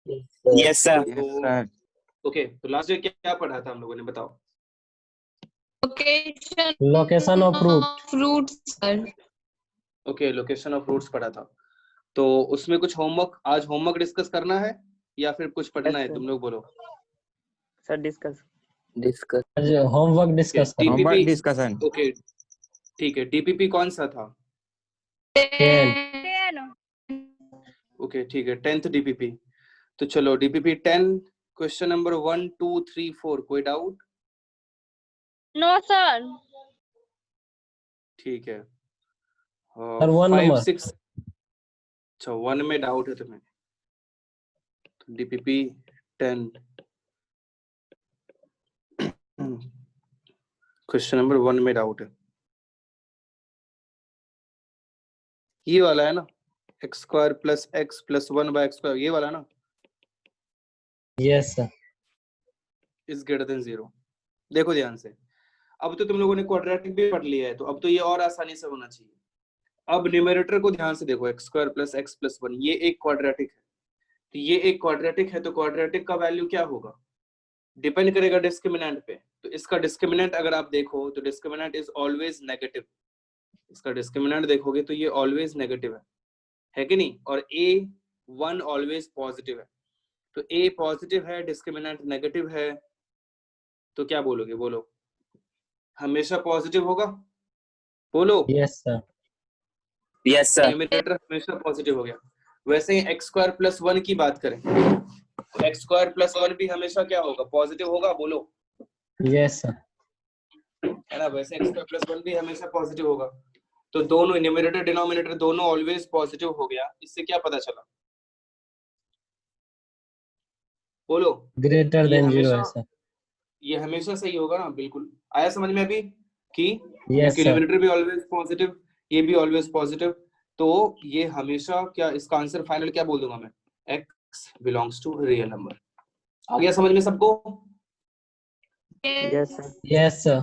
Yes sir. Yes sir. Okay, तो last year क्या पढ़ा था हम लोगों ने, बताओ। Location of fruits sir. Okay, location of fruits पढ़ा था। तो उसमें कुछ होमवर्क, आज होमवर्क डिस्कस करना है या फिर कुछ पढ़ना है, तुम लोग बोलो। सर डिस्कस आज होमवर्क डिस्कस करो। Homework discussion. ओके ठीक है, डीपीपी कौन सा था? 10 ओके ठीक है, 10th डीपीपी। तो चलो डीपीपी 10 क्वेश्चन नंबर 1 2 3 4, कोई डाउट? No sir. ठीक है, सर 1 5 नंबर 6, अच्छा 1 में डाउट है तुम्हें, तो डीपीपी 10 क्वेश्चन नंबर 1 में डाउट है, ये वाला है ना, x square plus x plus 1/x², ये वाला ना, yes sir. Is greater than 0। देखो ध्यान से, अब तो तुम लोगों ने क्वाड्रेटिक भी पढ़ लिया है, तो अब तो ये और आसानी से होना चाहिए। अब न्यूमरेटर को ध्यान से देखो, x square plus x plus 1, ये एक क्वाड्रेटिक है, तो ये एक क्वाड्रेटिक है, तो क्वाड्रेटिक का वैल्यू क्या होगा? डिपेंड करेगा डिस्क्रिमिनेंट पे। तो इसका डिस्क्रिमिनेंट अगर आप देखो तो डिस्क्रिमिनेंट इज ऑलवेज नेगेटिव, इसका डिस्क्रिमिनेंट देखोगे तो ये ऑलवेज नेगेटिव है कि नहीं? और a1 ऑलवेज पॉजिटिव है, तो a पॉजिटिव है, डिस्क्रिमिनेंट नेगेटिव है, तो क्या बोलोगे? बोलो, हमेशा पॉजिटिव होगा, बोलो। Yes sir. Yes sir. Numerator हमेशा पॉजिटिव हो गया। वैसे ही एक्स स्क्वायर प्लस 1 की बात करें, एक्स स्क्वायर प्लस 1 भी हमेशा क्या होगा? पॉजिटिव होगा, बोलो। Yes sir. है ना? वैसे एक्स स्क्वायर प्लस 1 भी हमेशा पॉजिटिव होगा, तो दोनों न्यूमरेटर डिनोमिनेटर दोनों ऑलवेज पॉजिटिव हो गया। इससे क्या पता चला? बोलो। ग्रेटर ये देन 0 हमेशा है सर। ये हमेशा सही होगा ना? बिल्कुल। आया समझ में अभी कि यस सर। न्यूमरेटर भी ऑलवेज पॉजिटिव, ये भी ऑलवेज पॉजिटिव, तो ये हमेशा क्या, इसका आंसर फाइनल क्या बोल दूंगा मैं? x belongs to real number. आ गया समझ में सबको? Yes sir. Yes sir.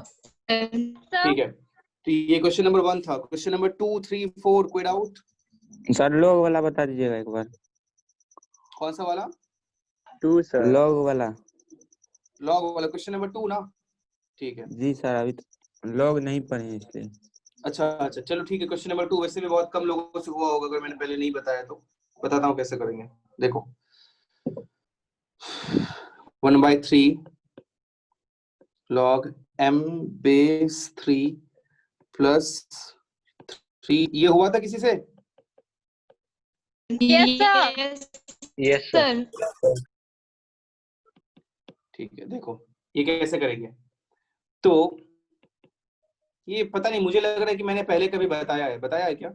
ठीक है, तो ये क्वेश्चन नंबर 1 था। क्वेश्चन नंबर 2 3 4, कोई डाउट? सर लॉग वाला बता दीजिएगा एक बार। कौन सा वाला? 2 सर। लॉग वाला। लॉग वाला क्वेश्चन नंबर 2 ना? ठीक है जी सर, अभी तो लॉग नहीं पढ़े हैं इसलिए। अच्छा, चलो ठीक है। क्वेश्चन नंबर 2 वैसे भी बहुत कम लोगों से हुआ होगा, अगर मैंने पहले नहीं बताया तो बताता हूँ कैसे करेंगे। देखो 1/3 log m बेस 3 प्लस 3, ये हुआ था किसी से? Yes sir. ठीक है, देखो ये कैसे करेंगे। तो ये पता नहीं, मुझे लग रहा है कि मैंने पहले कभी बताया है क्या?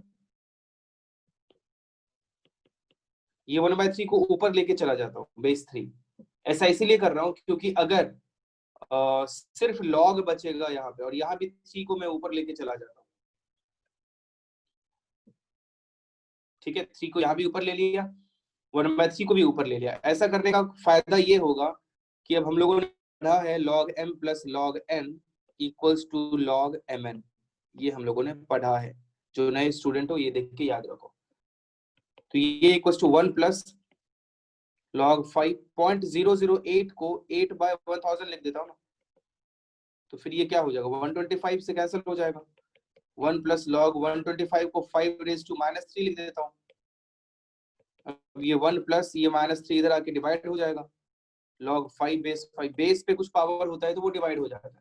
ये 1/3 को ऊपर लेके चला जाता हूँ, बेस 3। ऐसा इसीलिए कर रहा हूँ क्योंकि अगर सिर्फ लॉग बचेगा यहाँ पे, और यहाँ भी 3 को मैं ऊपर लेके चला जाता हूँ, ठीक है, 3 को यहाँ भी ऊपर ले लिया, 1/3 को भी ऊपर ले लिया। ऐसा करने का फायदा ये होगा कि अब हम लोगों ने पढ़ा है log m plus log n equals to log mn, ये हम लोगों ने पढ़ा है। जो नए स्टूडेंट हो ये देख के याद रखो। तो ये इक्वल्स टू 1 प्लस log 5.008 को 8/1000 लिख देता हूँ ना, तो फिर ये क्या हो जाएगा? 125 से कैंसिल हो जाएगा। 1 प्लस log 125 को 5⁻³ लिख देता हूँ। अब ये 1 प्लस ये -3 इधर आके डिवाइड हो जाएगा। log 5 बेस 5, बेस पे कुछ पावर होता है तो वो डिवाइड हो जाता है,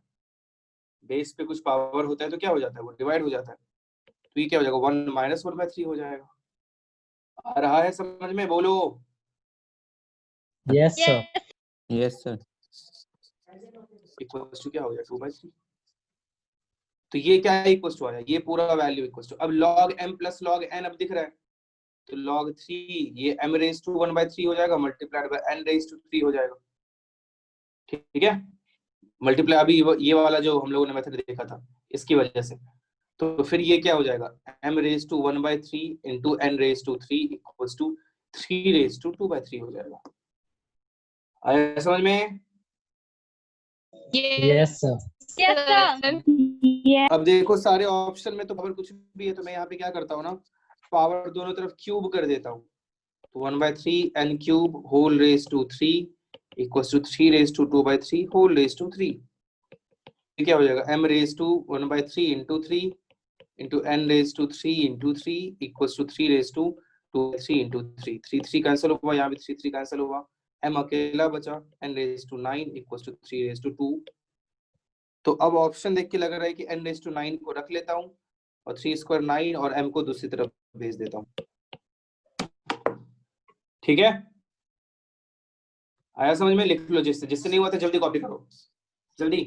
बेस पे कुछ पावर होता है तो क्या हो जाता है? वो डिवाइड हो जाता है। तो ये क्या हो जाएगा? 1 - 1/3 हो जाएगा। आ रहा है समझ में? बोलो। Yes sir. Yes sir. Equals to क्या हो जाएगा? 2/3। तो ये क्या इक्वल्स टू आया? ये पूरा वैल्यू इक्वल्स टू, अब log m plus log n अब दिख रहा है, तो log 3 ये m रेज टू 1/3 हो जाएगा, multiplied by n raise to 3 हो जाएगा। ठीक है, मल्टीप्लाई अभी ये वाला जो हम लोगों ने मेथड देखा था इसकी वजह से। तो फिर ये क्या हो जाएगा? m raise to 1/3 into n raise to 3 equals to 3 raise to 2/3 हो जाएगा। आया समझ में? Yes sir. अब देखो सारे ऑप्शन में तो पावर कुछ भी है, तो मैं यहाँ पे क्या करता हूँ ना, पावर दोनों तरफ क्यूब कर देता हूँ। तो 1/3 n cube whole raised to 3 equals to 3 raised to 2/3 whole raised to 3. ये क्या हो जाएगा, m raised to 1/3 into 3 into n raised to 3 into 3 equals to 3 raised to 2/3 into 3. 3 3 cancel हुआ, यहाँ भी 3 3 कैंसिल हुआ, m अकेला बचा, n raised to 9 equals to 3 raised to 2. तो अब ऑप्शन देख के लग रहा है कि n raised to 9 को रख लेता हूँ और 3 स्क्वायर 9 और m को दूसरी तरफ भेज देता हूँ. ठीक है, आया समझ में? लिख लो, जिससे नहीं हुआ तो जल्दी कॉपी करो, जल्दी.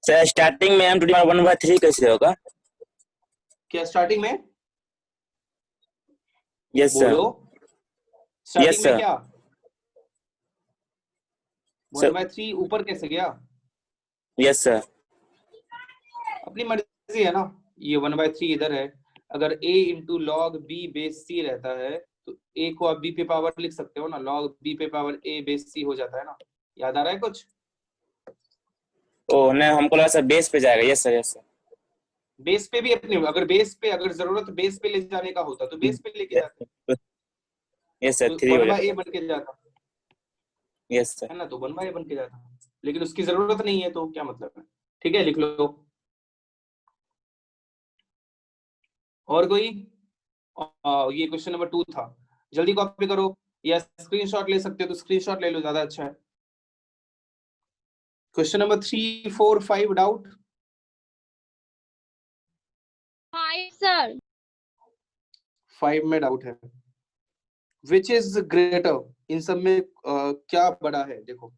सर स्टार्टिंग में m टू दी पावर 1/3 कैसे होगा? क्या स्टार्टिंग में? Yes sir. बोलो, स्टार्टिंग Yes, में sir. क्या Sir. 1/3 ऊपर कैसे गया? Yes sir. अपनी मर्जी है ना, ये 1/3 इधर है, अगर a into log b base c रहता है तो a को आप b पे पावर लिख सकते हो ना, लॉग b पे पावर a बेस c हो जाता है ना. याद आ रहा है कुछ? ओ नहीं, हमको लगा सर बेस पे जाएगा. Yes sir, yes sir. Base पे भी अपने, अगर बेस पे, अगर जरूरत बेस पे ले जाने का होता तो बेस पे लेके जाते, यस सर. तो 3 हो 1/a जाएगा. बन के जाता यस सर. है ना, तो 1/a बन के जाता, लेकिन उसकी जरूरत नहीं है तो क्या मतलब है. ठीक है, लिख लो. और कोई? ये क्वेश्चन नंबर 2 था, जल्दी कॉपी करो या स्क्रीनशॉट ले सकते हो तो स्क्रीनशॉट ले लो, ज्यादा अच्छा है. Question number 3 4 5 doubt. 5 sir. 5 में डाउट है. विच इज ग्रेटर, इन सब में क्या बड़ा है? देखो,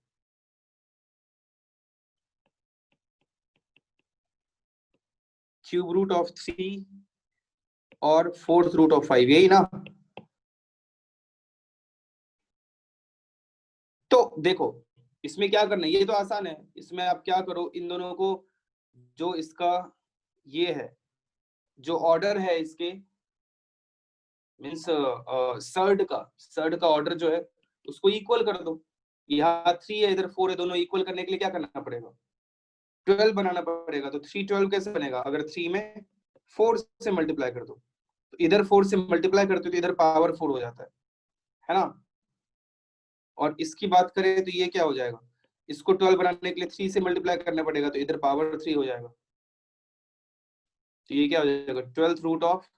क्यूब रूट ऑफ 3 और फोर्थ रूट ऑफ 5, यही ना? तो देखो इसमें क्या करना है, ये तो आसान है. इसमें आप क्या करो, इन दोनों को, जो इसका ये है, जो ऑर्डर है इसके, मीन्स सर्ड का ऑर्डर जो है उसको इक्वल कर दो. यहाँ 3 है, इधर 4 है, दोनों इक्वल करने के लिए क्या करना पड़ेगा? 12 बनाना पड़ेगा. तो 3 12 कैसे बनेगा? अगर 3 में 4 से मल्टीप्लाई कर दो, तो इधर 4 से मल्टीप्लाई करते हो तो इधर पावर 4 हो जाता है ना. और इसकी बात करें तो ये क्या हो जाएगा, इसको 12 बनाने के लिए 3 से मल्टीप्लाई करना पड़ेगा, तो इधर पावर 3 हो जाएगा. तो ये क्या हो जाएगा, 12th रूट ऑफ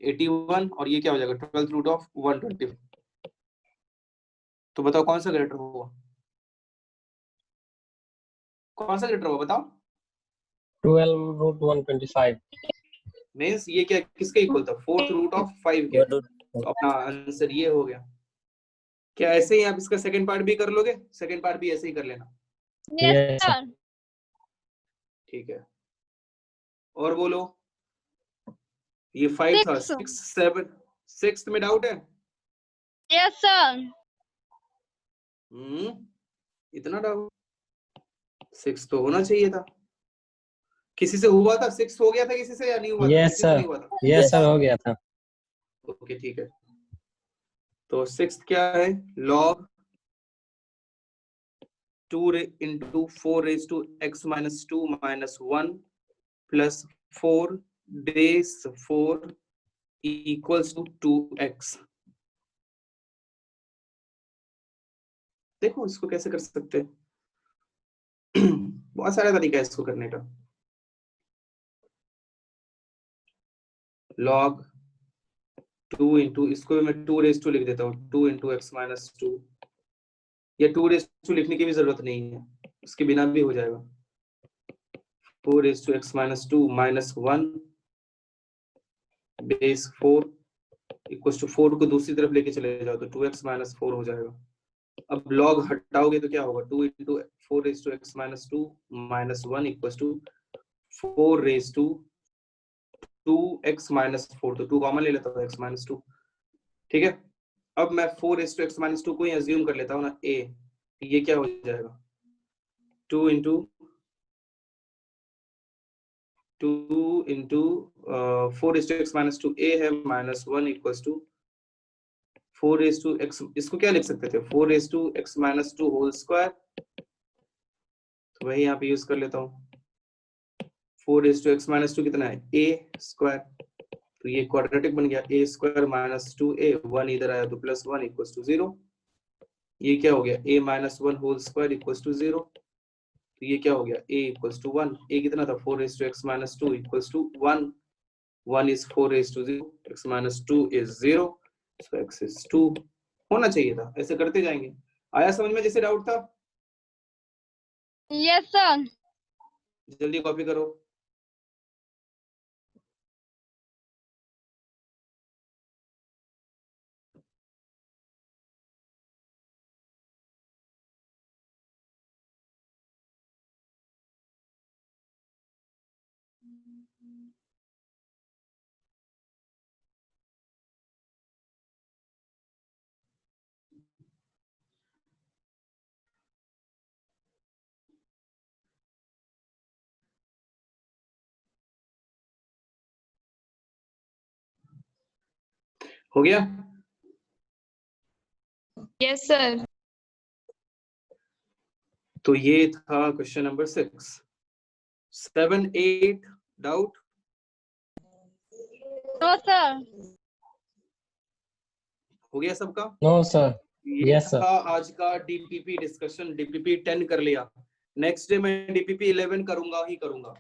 81, और ये क्या हो जाएगा, 12th रूट ऑफ 120. तो बताओ कौन सा ग्रेटर होगा? कौन सा ग्रेटर होगा बताओ? 12 root 125. मींस ये क्या किसके इक्वल था? 4th रूट ऑफ 5 के. तो अपना आंसर ये हो गया. क्या ऐसे ही आप इसका सेकंड पार्ट भी कर लोगे? सेकंड पार्ट भी ऐसे ही कर लेना. Yes Yes, sir. sir. ठीक है, और बोलो. ये 5 था, 6 7 6th में डाउट है? Yes sir. इतना डाउट? 6 तो होना चाहिए था. किसी से हुआ था? 6 हो गया था किसी से या नहीं हुआ था? Yes, किसी से sir. नहीं हुआ था? Yes, sir, हो गया था. ओके ठीक है. तो 6th क्या है? log 2 into 4 raised to x minus 2 minus 1 plus 4 base 4 equals to 2x. देखो इसको कैसे कर सकते हैं. बहुत सारा तरीका है इसको करने का. log 2 into, इसको मैं 2 raised to लिख देता हूँ, 2 into x minus 2, या 2 raised to लिखने की भी जरूरत नहीं है, उसके बिना भी हो जाएगा. 4 raised to x minus 2 minus 1 base 4 equals to 4 को दूसरी तरफ लेके चले जाओ तो 2x minus 4 हो जाएगा. अब log हटाओगे तो क्या होगा? 2 into 4 raised to x minus 2 minus 1 equals to 4 raised to 2x minus 4. तो 2 कॉमन ले लेता हूँ, x minus 2. ठीक है, अब मैं 4 raised to x minus 2 को ही अज्यूम कर लेता हूँ ना, a. ये क्या हो जाएगा? 2 into 4 raised to x minus 2 a है, minus 1 equals to 4 raised to x, इसको क्या लिख सकते थे? 4 raised to x minus 2 whole square. तो वही यहाँ पे यूज कर लेता हूँ. 4 raised to x minus 2 कितना है? a square तो ये क्वाड्रेटिक बन गया, ए स्क्वायर माइनस 2a, 1 इधर आया तो प्लस 1 इक्वल्स टू 0। ये क्या हो गया, a minus 1 whole square equals to 0। तो ये क्या हो गया, a इक्वल्स टू 1। a कितना था, 4 raised to x minus 2 equals to 1। 1 is 4 raised to 0, x minus 2 is 0, so x is 2 होना चाहिए था। ऐसे करते जाएंगे। आया समझ में जैसे डाउट था? Yes, sir. जल्दी कॉपी करो। हो गया? Yes, sir. तो ये था question number 6। 7 8 doubt? No, sir. हो गया सबका? No, sir. ये Yes, sir. था आज का डीपीपी डिस्कशन। डीपीपी 10 कर लिया, नेक्स्ट डे मैं डीपीपी 11 करूंगा ही करूंगा।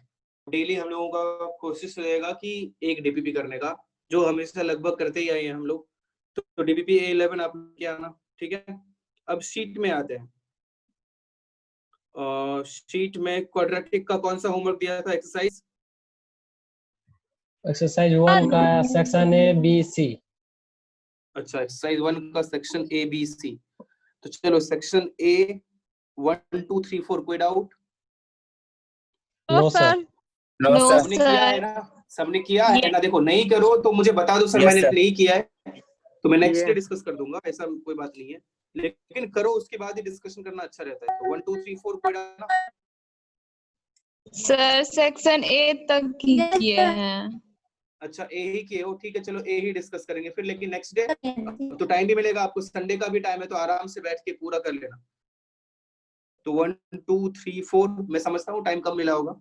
डेली हम लोगों का कोशिश रहेगा कि एक डीपीपी करने का, जो हमेशा लगभग करते ही आए हैं हम लोग। तो डीपीपी 11 आप क्या आना, ठीक है। अब शीट में आते हैं। शीट में क्वाड्रेटिक का कौन सा होमवर्क दिया था, एक्सरसाइज? एक्सरसाइज 1 का सेक्शन ए बी सी। अच्छा, एक्सरसाइज 1 का सेक्शन ए बी सी। तो चलो सेक्शन ए 1 2 3 4 कोई doubt? No, No, sir. sir. No No, sir. सबने किया है ना? सबने किया है ना? देखो नहीं करो तो मुझे बता दो सर, Yes, मैंने sir. नहीं किया है तो मैं नेक्स्ट Yes. डे डिस्कस कर दूंगा, ऐसा कोई बात नहीं है। लेकिन करो, उसके बाद ही डिस्कशन करना अच्छा रहता है। तो 1 2 3 4 कोई डालना। सर सेक्शन ए तक ही किए हैं। अच्छा, ए ही किए हो, ठीक है, चलो ए ही डिस्कस करेंगे फिर। लेकिन नेक्स्ट डे तो टाइम भी मिलेगा आपको, संडे का भी टाइम है, तो आराम से बैठ के पूरा कर लेना। तो 1 2 3 4 मैं समझता हूँ टाइम कम मिला होगा।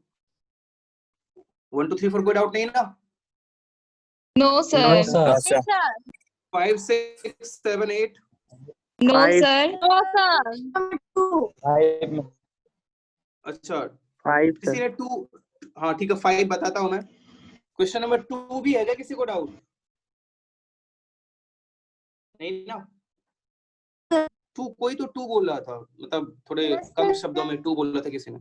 1 2 3 4 कोई डाउट नहीं है ना? No No, sir. No sir. Yes, sir. sir. 5 6 7 8 no Five. Sir. No, sir. अच्छा, 5 किसी ने 2, हाँ ठीक है 5 बताता हूँ मैं। क्वेश्चन नंबर 2 भी है क्या किसी को डाउट? नहीं ना? 2 कोई तो 2 बोल रहा था, मतलब थोड़े कम शब्दों में 2 बोल रहा था किसी ने।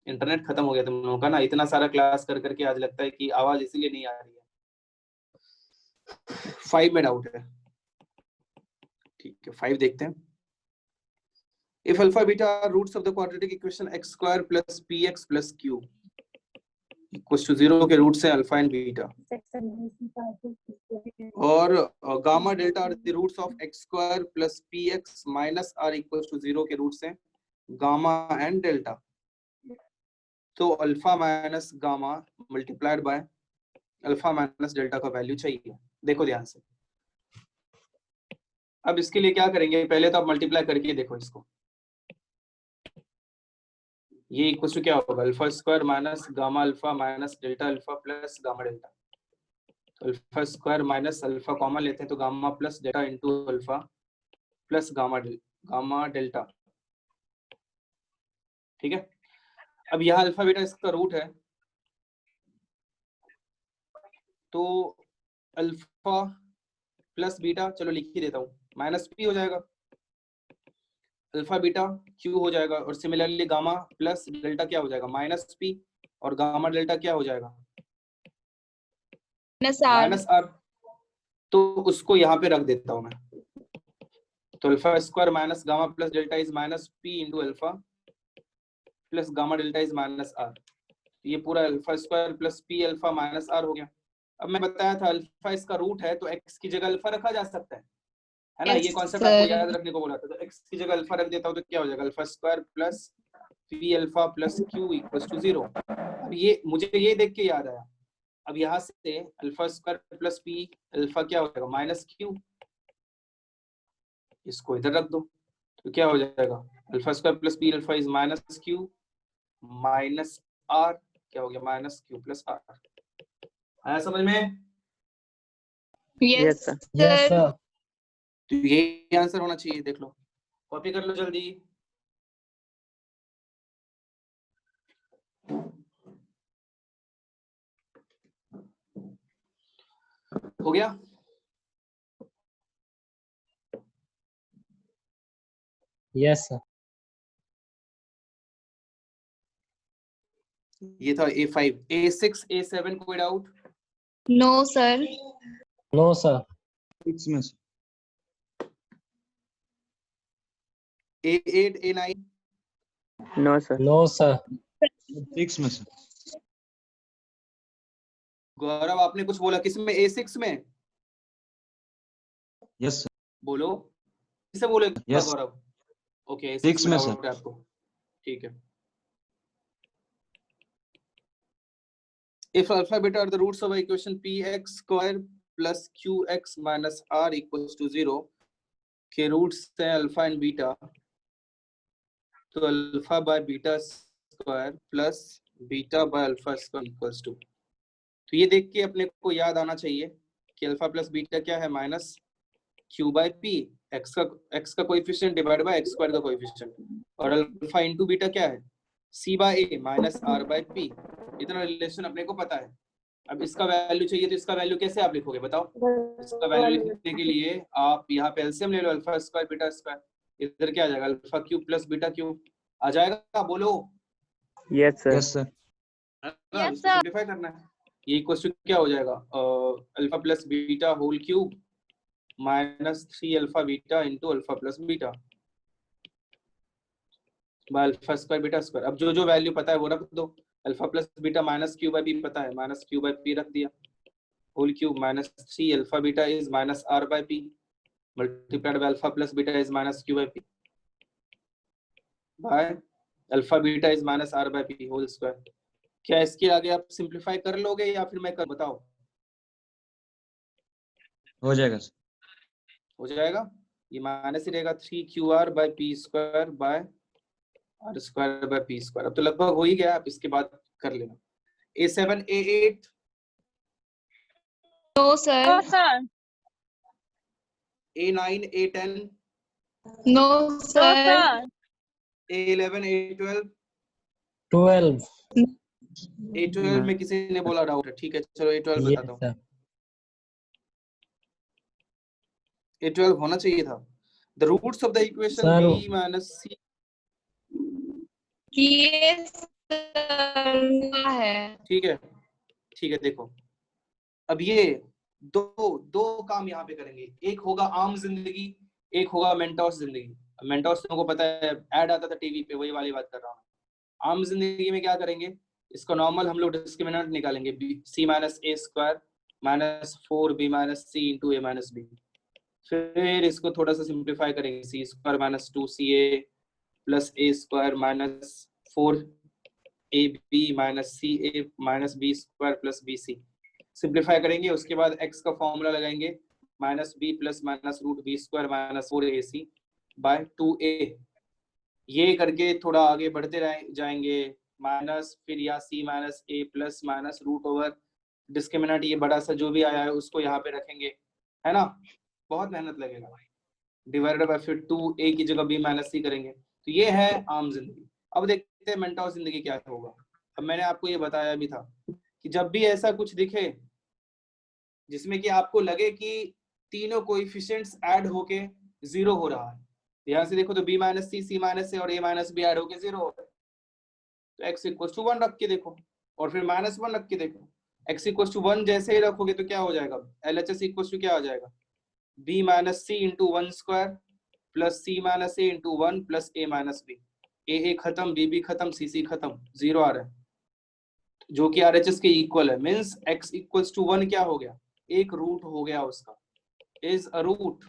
इंटरनेट खत्म हो गया तुम लोगों का ना, इतना सारा क्लास कर करके आज लगता है कि आवाज इसीलिए नहीं आ रही है। 5 में डाउट है, ठीक है 5 देखते हैं। If alpha beta are roots of the quadratic equation x square plus px plus q equals to 0 के रूट से अल्फा एंड बीटा, और gamma delta are the roots of x square plus px minus r equals to 0 के root से gamma and delta. तो alpha minus gamma multiplied by alpha minus delta का value चाहिए। देखो ध्यान से, अब इसके लिए क्या करेंगे, पहले तो आप मल्टीप्लाई करके देखो इसको। ये इक्वल टू क्या होगा, alpha square minus gamma alpha minus delta alpha plus gamma delta. तो alpha square minus alpha common लेते हैं तो gamma plus delta into alpha plus gamma delta, ठीक है। अब यहाँ अल्फा बीटा इसका रूट है, तो अल्फा प्लस बीटा, चलो लिख ही देता हूँ, माइनस पी हो जाएगा, अल्फा बीटा क्यू हो जाएगा, और सिमिलरली गामा प्लस डेल्टा क्या हो जाएगा, माइनस पी, और गामा डेल्टा क्या हो जाएगा, माइनस आर। तो उसको यहाँ पे रख देता हूँ मैं। तो alpha square minus gamma plus delta is minus P into alpha plus gamma delta is minus R. ये पूरा alpha square plus P alpha minus R हो गया। अब मैं बताया था अल्फा इसका रूट है, तो एक्स की जगह अल्फा रखा जा सकता है ना? ये कॉन्सेप्ट आपको याद रखने को बोला था। तो एक्स की जगह अल्फा रख देता हूँ तो क्या हो जाएगा, alpha square plus P alpha plus Q equals to 0। अब ये मुझे ये देख के याद आया, अब यहाँ से alpha square plus P alpha क्या हो जाएगा, माइनस क्यू, इसको इधर रख दो तो क्या हो जाएगा, alpha square plus P alpha is minus Q minus R, क्या हो गया, माइनस क्यू प्लस आर। आया समझ में? Yes sir. Yes sir. Sir. तो यही आंसर होना चाहिए, देख लो, कॉपी कर लो जल्दी। हो गया? Yes sir. ये था A5, A6, A7 कोई doubt? No sir. No sir. 6 में से A8, A9? No sir. No sir. 6 में से गौरव आपने कुछ बोला, किसमें? A6 में? Yes sir. बोलो, किसे बोले Yes. गौरव? ओके, A6 Six में में डाउट है आपको, ठीक है। If alpha beta are the roots of equation px square plus qx minus r equals to 0 के रूट्स है अल्फा एंड बीटा, तो alpha by beta square plus beta by alpha square equals to, तो ये देख के अपने को याद आना चाहिए कि अल्फा प्लस बीटा क्या है? Minus Q by P, X का coefficient divide by X square का कोएफिशिएंट, और अल्फा इनटू बीटा क्या है? C by A minus R by P. इतना रिलेशन अपने को पता है। अब इसका वैल्यू चाहिए, तो इसका वैल्यू कैसे आप लिखोगे बताओ? इसका वैल्यू लिखने के लिए आप यहाँ पे एलसीएम ले लो, अल्फा स्क्वायर बीटा स्क्वायर, इधर क्या आ जाएगा? Alpha cube plus beta cube आ जाएगा, बोलो। Yes sir. Yes sir. ना, इसको सिंपलीफाई करना है। ये इक्वल टू क्या हो जाएगा? Alpha plus beta whole cube minus 3 alpha beta into alpha plus beta by alpha square beta square. अब जो जो वैल्यू पता है वो रख दो। Alpha plus beta minus Q by P पता है, माइनस क्यू बाय पी रख दिया, whole cube minus 3 alpha beta is minus R by P multiplied by alpha plus beta is minus Q by P by alpha beta is minus R by P whole square. क्या इसके आगे आप simplify कर लोगे या फिर मैं कर बताओ? हो जाएगा सर। हो जाएगा, ये माइनस ही रहेगा 3QR by P square by R square by P square. अब तो लगभग हो ही गया, आप इसके बाद कर लेना। A7, A8? No sir. A9, A10? No sir. A11, A12? 12। A12 में किसी ने बोला डाउट है, ठीक है चलो A12 यस बताता हूँ। सर। A12 होना चाहिए था। The roots of the equation Sir, B minus C। ये सर हुआ है। ठीक है, देखो अब ये दो काम यहाँ पे करेंगे, एक होगा आम जिंदगी, एक होगा मेंटोस जिंदगी। मेंटोस तुमको पता है, ऐड आता था टीवी पे, वही वाली बात कर रहा हूँ। आम जिंदगी में क्या करेंगे? इसका नॉर्मल हम लोग डिस्क्रिमिनेंट निकालेंगे, C minus A square minus 4B minus C into A minus B. फिर इसको थोड़ा सा सिंप्लीफाई करेंगे, C square minus 2CA plus A square minus 4AB minus CA minus B square plus BC। Simplify करेंगे, उसके बाद x का formula लगाएंगे, minus B plus minus root B square minus 4AC by 2A। ये करके थोड़ा आगे बढ़ते जाएंगे, माइनस फिर या C minus A plus minus root over discriminant, ये बड़ा सा जो भी आया है उसको यहाँ पे रखेंगे, है ना? बहुत मेहनत लगेगा। डिवाइडेड बाय फिर 2A की जगह B माइनस C करेंगे। तो ये है आम जिंदगी। अब देखते हैं मेंटोस जिंदगी क्या होगा। अब मैंने आपको ये बताया भी था कि जब भी ऐसा कुछ दिखे जिसमें कि आपको लगे कि तीनों कोएफिशिएंट्स ऐड होके 0 हो रहा है, ध्यान से देखो, तो B minus C, C minus C और A माइनस B ऐड होके 0 हो रहा है, तो x इक्वल टू 1 रख के देखो, और फिर माइनस 1 रख के देखो। x इक्वल टू 1 जैसे ही रखोगे तो क्या हो जाएगा? LHS इक्वल टू क्या हो जाएगा? B minus C into 1 square plus C minus A into 1 plus A minus B। A खत्म, B खत्म, C खत्म, 0 आ रहा है, जो कि RHS के इक्वल है। मींस x इक्वल्स टू 1 क्या हो गया? एक रूट हो गया उसका, इज अ रूट।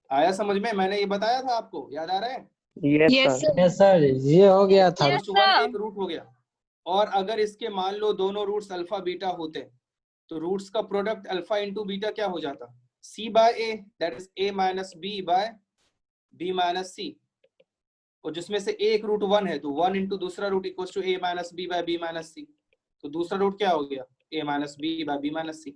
आया समझ में? मैंने ये बताया था आपको, याद आ रहा है? Yes sir. यस सर, ये हो गया था। Equals to 1 एक रूट हो गया। और अगर इसके मान लो दोनों रूट्स अल्फा बीटा होते तो रूट्स का प्रोडक्ट अल्फा इंटू बीटा क्या हो जाता? C by A, that is A minus B by B minus C। और जिसमें से एक रूट 1 है तो 1 इंटू दूसरा root equals two A minus B by B minus C। तो दूसरा रूट क्या हो गया? a minus B by B minus C.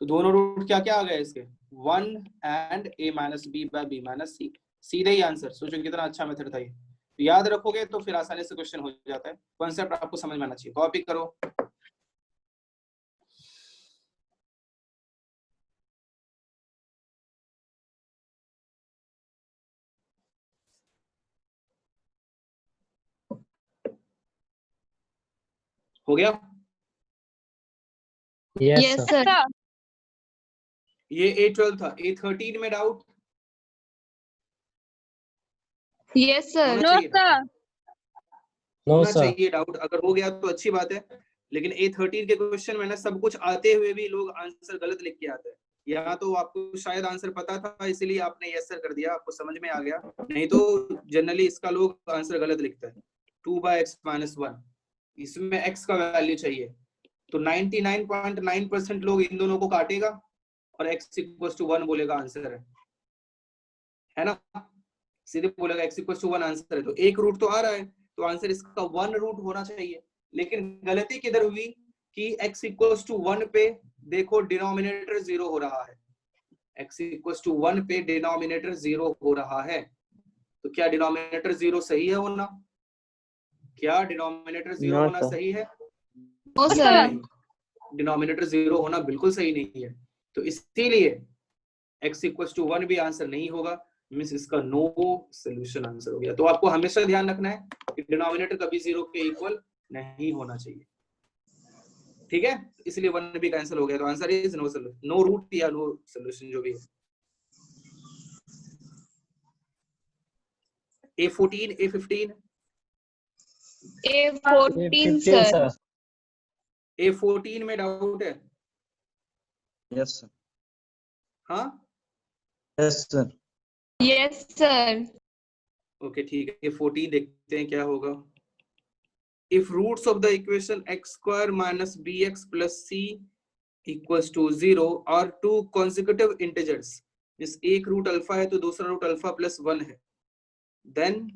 तो दोनों रूट क्या क्या आ गए इसके, 1 and a minus B by B minus C. सीधे ही आंसर। सोचो कितना अच्छा मेथड था ये। तो याद रखोगे तो फिर आसानी से क्वेश्चन हो जाता है। कॉन्सेप्ट आपको समझ में आना चाहिए। कॉपी करो। हो गया। Yes, Yes, sir. sir. sir. ये A12 था। A13 में डाउट Yes, sir. होना No, चाहिए। sir. No, होना sir. चाहिए डाउट। अगर हो गया तो अच्छी बात है, लेकिन A13 के क्वेश्चन में ना सब कुछ आते हुए भी लोग आंसर गलत लिख के आते हैं। या तो आपको शायद आंसर पता था इसलिए आपने यस सर कर दिया, आपको समझ में आ गया, नहीं तो जनरली इसका लोग आंसर गलत लिखता है। 2/x-1 इसमें x का वैल्यू चाहिए, तो 99.9% लोग इन दोनों को काटेगा और x = 1 बोलेगा आंसर है ना। सीधे बोलेगा x = 1 आंसर है। तो एक रूट तो आ रहा है, तो आंसर इसका 1 रूट होना चाहिए। लेकिन गलती किधर हुई कि x = 1 पे देखो डिनोमिनेटर 0 हो रहा है। x = 1 पे डिनोमिनेटर 0 हो रहा है। तो क्या डिनोमिनेटर 0 सही है होना? क्या डिनोमिनेटर 0 No, होना sir. सही है? No, बिल्कुल sir. नहीं। डिनोमिनेटर 0 होना बिल्कुल सही नहीं है। तो इसीलिए x = 1 भी आंसर नहीं होगा, मींस इसका नो सॉल्यूशन आंसर हो गया। तो आपको हमेशा ध्यान रखना है कि डिनोमिनेटर कभी 0 के इक्वल नहीं होना चाहिए। ठीक है, इसलिए 1 भी कैंसिल हो गया। तो answer is no solution, no root या नो सॉल्यूशन जो भी है। A14 A15 A14, 15, sir. sir. A14 में डाउट है? Yes, sir. हाँ Yes, sir. Yes, sir. Okay ठीक है। A14 देखते हैं क्या होगा। If roots of the equation x² minus bx plus c equals to 0 are two consecutive integers, इस एक रूट अल्फा है तो दूसरा रूट अल्फा प्लस 1 है, देन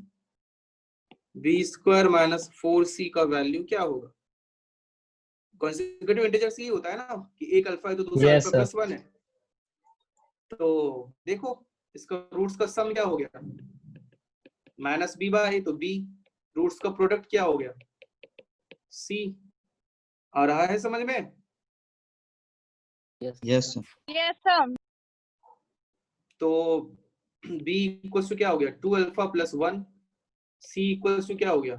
b² माइनस 4c का वैल्यू क्या होगा? कॉन्सेक्यूटिव इंटीजर्स ये होता है ना कि एक अल्फा है तो दूसरा Yes, अल्फा sir. प्लस 1 है। तो देखो इसका रूट्स का सम क्या हो गया, माइनस बी बाय तो बी, रूट्स का प्रोडक्ट क्या हो गया सी। आ रहा है समझ में? Yes, sir. Yes, sir. तो b इक्वल्स टू क्या हो गया 2 alpha plus 1, c equals to क्या हो गया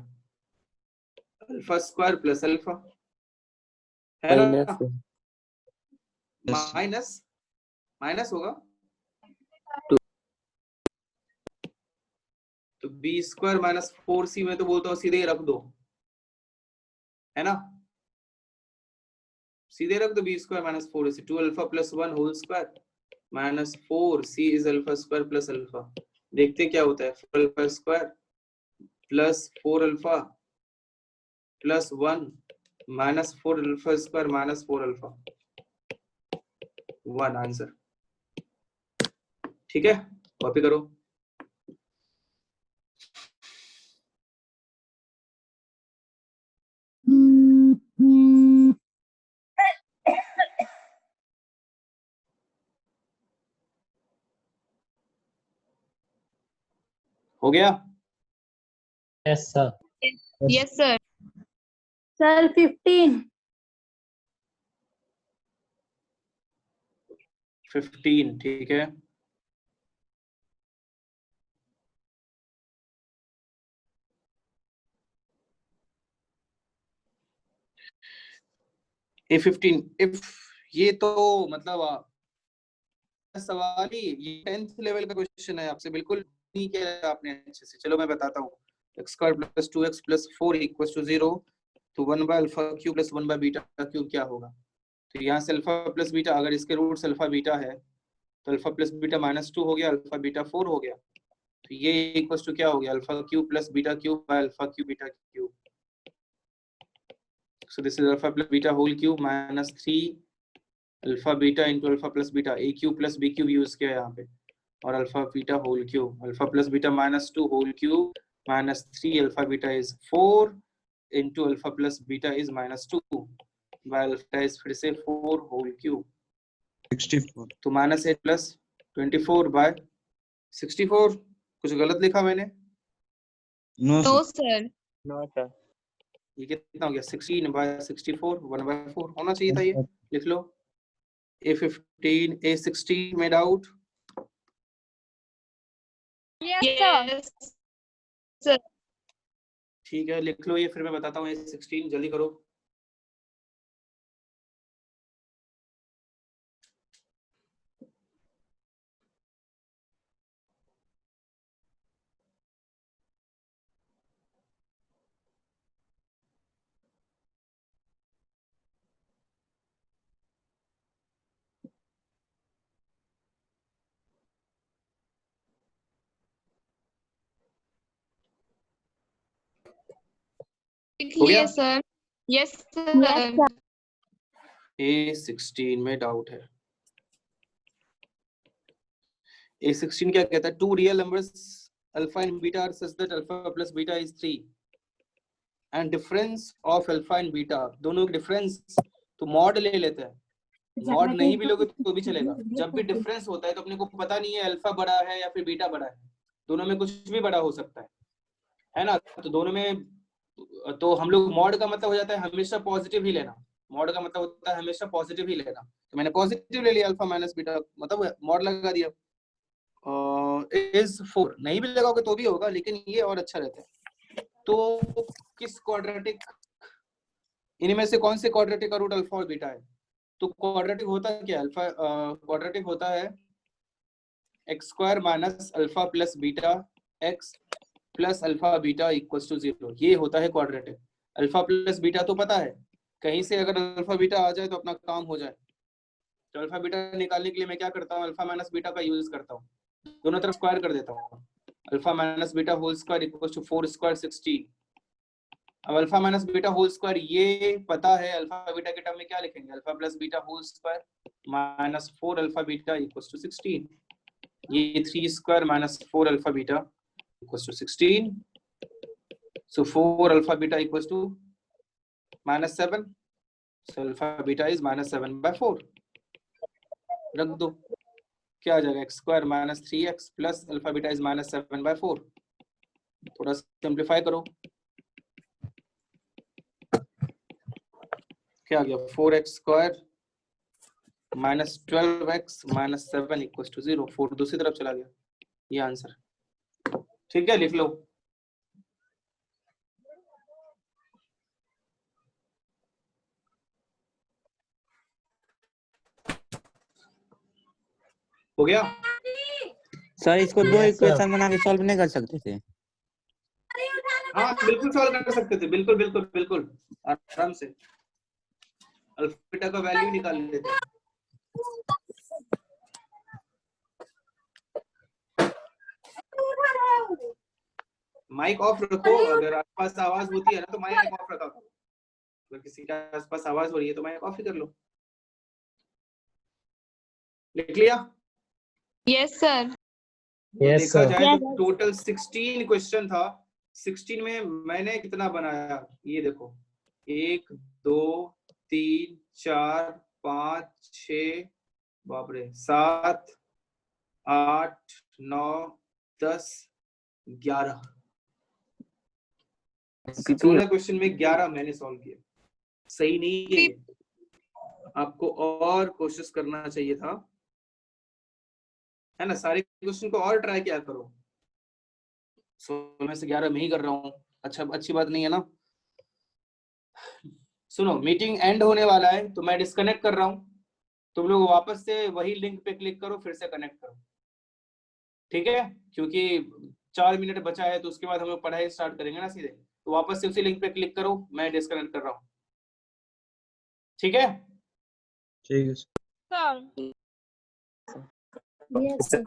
अल्फा स्क्वायर प्लस अल्फा, है ना? Yes, sir. माइनस माइनस होगा तो b² माइनस 4c में तो बोलता हूँ सीधे ही रख दो, है ना? सीधे रख दो b² minus 4c, 2 alpha plus 1 whole square minus 4c is alpha square plus alpha. देखते क्या होता है, 4 alpha square plus 4 alpha plus 1 minus 4 alpha square minus 4 alpha 1 answer. ठीक है, कॉपी करो। हो गया? Yes, sir. Yes, sir. Sir, 15. 15 ठीक है। A15 इफ ये तो मतलब सवाल ही ये 10th लेवल का क्वेश्चन है, आपसे बिल्कुल नहीं किया आपने अच्छे से। चलो मैं बताता हूँ, x² plus 2x plus 4 equals to 0, तो 1 bye alpha cube plus 1 by beta cube क्या होगा? तो यहाँ से अल्फा प्लस बीटा, अगर इसके रूट्स अल्फा बीटा है तो अल्फा प्लस बीटा -2 हो गया, अल्फा बीटा 4 हो गया। तो ये इक्वल्स टू क्या हो गया alpha cube plus beta cube by alpha cube beta cube. So this is alpha plus beta whole cube minus 3 alpha beta into alpha plus beta, A cube plus B cube use किया यहाँ पे, और alpha beta whole cube, alpha plus beta -2 whole cube minus 3 alpha beta is 4 into alpha plus beta is -2 by alpha is फिर से 4 whole cube 64. तो -8 plus 24 bye 64। कुछ गलत लिखा मैंने? No, No, sir. sir. No sir. ये कितना हो गया? 16 बाय 64 1/4 होना चाहिए था ये। Yes, लिख लो A15 A16 made out. Yes, sir. ठीक है लिख लो ये, फिर मैं बताता हूँ A16 जल्दी करो। लिख हो गया? लिए sir. Yes, sir. Yes, sir. A16 में डाउट है। A16 क्या कहता है? Two real numbers alpha and beta are such that alpha plus beta is 3 and difference of alpha and beta, दोनों के डिफरेंस, तो मॉड ले लेते हैं। मॉड नहीं भी लोगे तो भी चलेगा। जब भी डिफरेंस होता है तो अपने को पता नहीं है अल्फा बड़ा है या फिर बीटा बड़ा है, दोनों में कुछ भी बड़ा हो सकता है ना? तो दोनों में तो हम लोग मॉड का मतलब हो जाता है हमेशा पॉजिटिव ही लेना। मॉड का मतलब होता है हमेशा पॉजिटिव ही लेना। तो मैंने पॉजिटिव ले लिया, अल्फा माइनस बीटा, मतलब मॉड लगा दिया। इज 4 नहीं भी लगाओगे तो भी होगा, लेकिन ये और अच्छा रहता है। तो किस क्वाड्रेटिक, इनमें से कौन से क्वाड्रेटिक का रूट अल्फा और बीटा है? तो क्वाड्रेटिक होता है क्या? अल्फा क्वाड्रेटिक होता है x² minus alpha plus beta x plus alpha beta equals to 0। ये होता है क्वाड्रेटिक। अल्फा प्लस बीटा तो पता है, कहीं से अगर अल्फा बीटा आ जाए तो अपना काम हो जाए। तो अल्फा बीटा निकालने के लिए मैं क्या करता हूँ? अल्फा माइनस बीटा का यूज करता हूँ, दोनों तरफ स्क्वायर कर देता हूँ। Alpha minus beta whole square equals to 4 square 16। अब alpha minus beta whole square ये पता है, अल्फा बीटा के टर्म में क्या लिखेंगे? Alpha plus beta whole square minus 4 alpha beta equals to 16। ये 3 square minus 4 alpha beta equals to 16. So 4 alpha beta equals to minus 7. So alpha beta is minus 7 by 4. रख दो, क्या आ जाएगा? x square minus 3x plus alpha beta is minus 7 by 4. थोड़ा simplify करो, क्या आ गया? 4x square minus 12x minus 7 equals to 0. 4 दूसरी तरफ चला गया, ये आंसर। ठीक है लिख लो। हो गया? सर इसको दो Yes, sir. इक्वेशन बना के सॉल्व नहीं कर सकते थे? हाँ बिल्कुल सॉल्व कर सकते थे, बिल्कुल बिल्कुल बिल्कुल आराम से। अल्फा बीटा का वैल्यू निकाल लेते हैं। माइक ऑफ रखो, अगर आसपास आवाज होती है ना तो माइक ऑफ रखा करो। अगर किसी के आसपास आवाज हो रही है तो माइक ऑफ ही कर लो। लिख लिया? Yes, sir. Yes, देखा sir. जाए तो टोटल 16 क्वेश्चन था। 16 में मैंने कितना बनाया ये देखो, 1 2 3 4 5 6 बाप रे 7 8 9 10 11 16 क्वेश्चन में 11 मैंने सॉल्व किए। सही नहीं है, आपको और कोशिश करना चाहिए था, है ना? सारे क्वेश्चन को और ट्राई किया करो। 16 में से 11 मैं ही कर रहा हूँ, अच्छा अच्छी बात नहीं है ना? सुनो, मीटिंग एंड होने वाला है तो मैं डिस्कनेक्ट कर रहा हूँ। तुम लोग वापस से वही लिंक पे क्लिक करो, फिर से कनेक्ट करो, ठीक है? क्योंकि 4 मिनट बचा है तो उसके बाद हम लोग पढ़ाई स्टार्ट करेंगे ना सीधे। तो वापस से उसी लिंक पे क्लिक करो, मैं डिस्कनेक्ट कर रहा हूँ, ठीक है? ठीक है। Yes, sir.